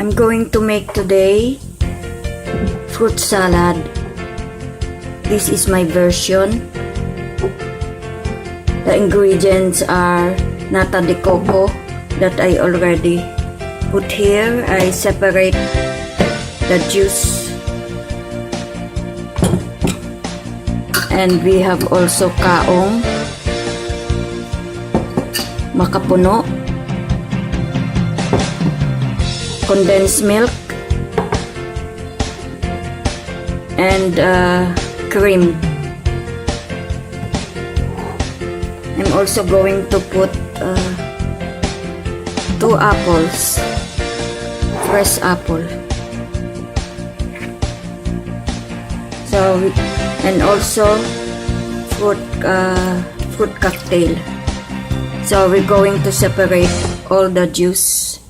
I'm going to make today fruit salad. This is my version. The ingredients are nata de coco that I already put here. I separate the juice. And we have also kaong, makapuno, condensed milk, and cream. I'm also going to put 2 apples, fresh apple. So, and also fruit cocktail. So we're going to separate all the juice.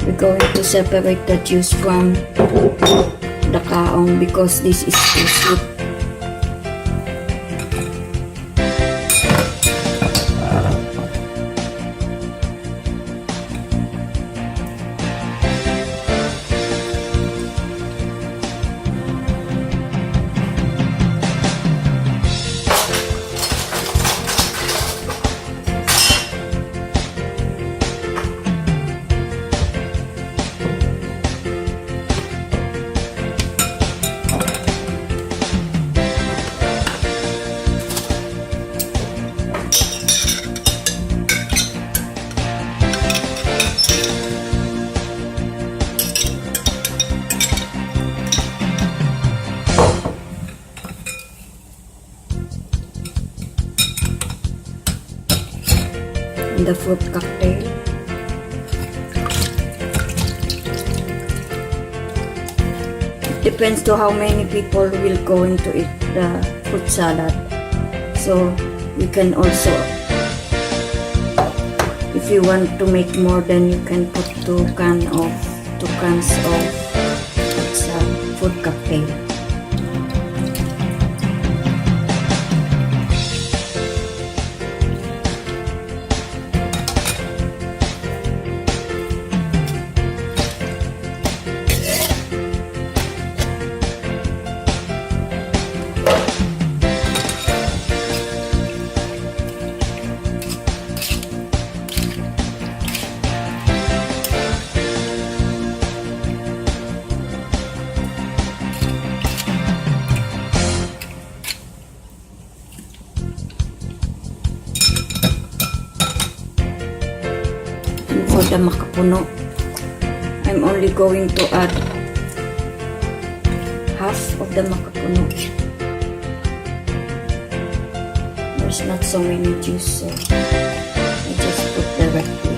We're going to separate the juice from the kaong because this is too sweet. The fruit cocktail. It depends to how many people will going to eat the fruit salad. So you can also, if you want to make more, then you can put 2 cans of fruit cocktail. For the makapuno, I'm only going to add half of the makapuno. There's not so many juice, so I just put directly.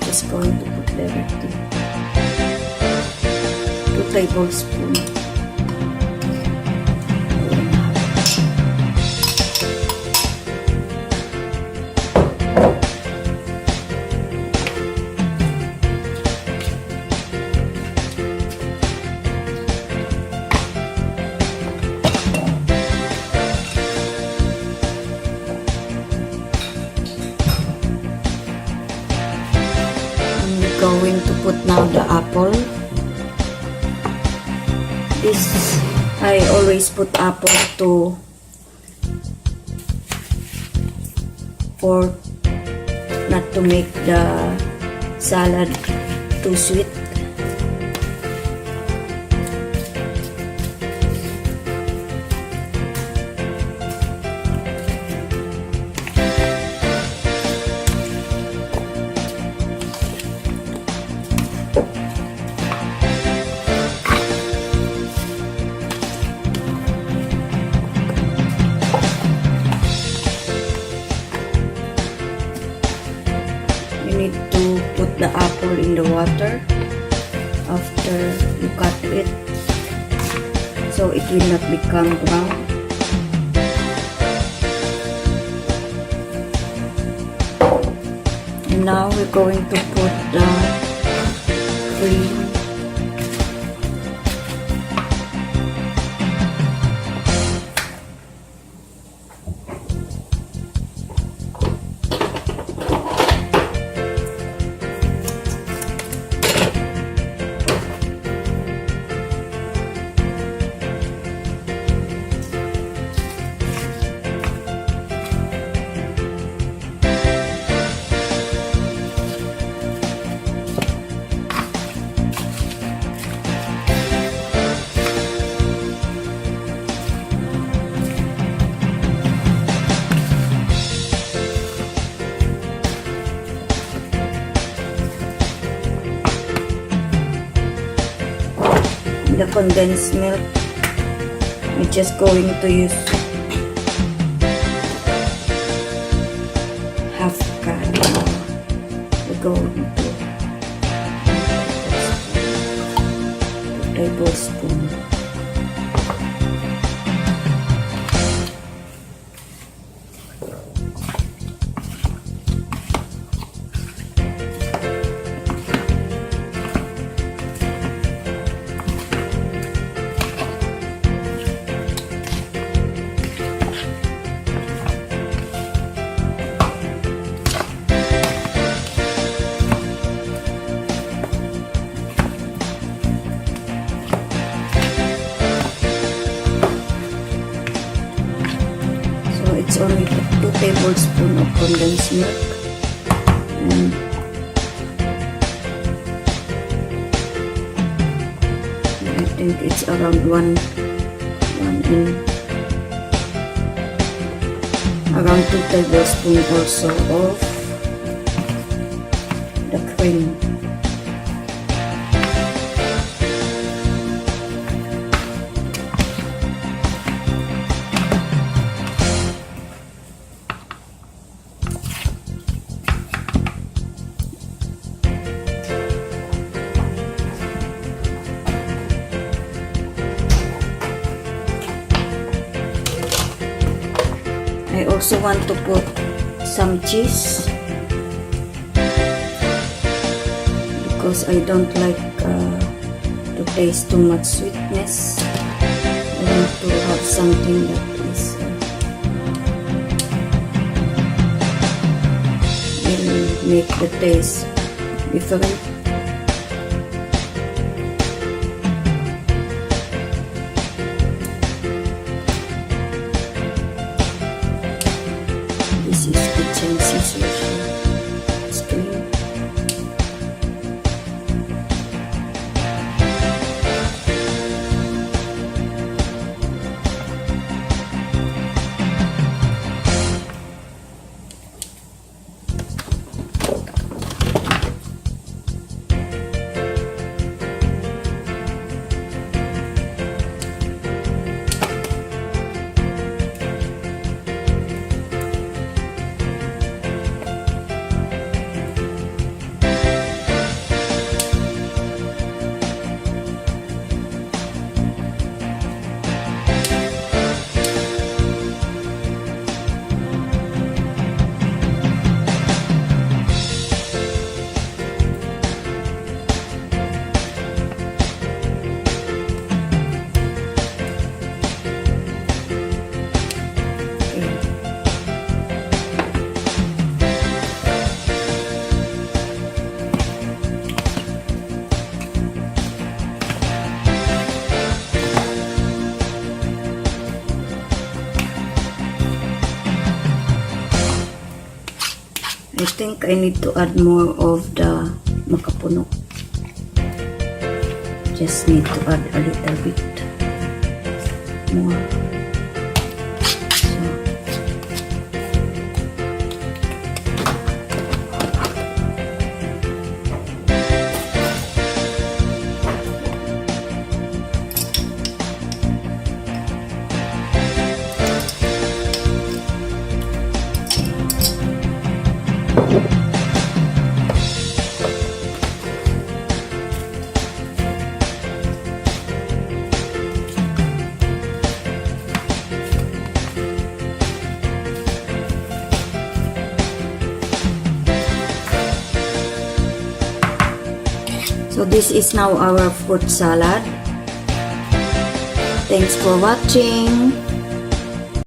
Just going to put directly 2 tablespoons. Going to put now the apple. This I always put apple for not to make the salad too sweet. Need to put the apple in the water after you cut it so it will not become brown. And now we're going to put the cream. condensed milk. We're just going to use half cup. We're going to 2 tablespoons. It's only 2 tablespoons of condensed milk, and I think it's around around 2 tablespoons also of the cream. I also want to put some cheese because I don't like to taste too much sweetness. I want to have something that is will make the taste different. This is kitchen scissors. It's clean. I think I need to add more of the makapuno. Just need to add a little bit more. So this is now our fruit salad. Thanks for watching.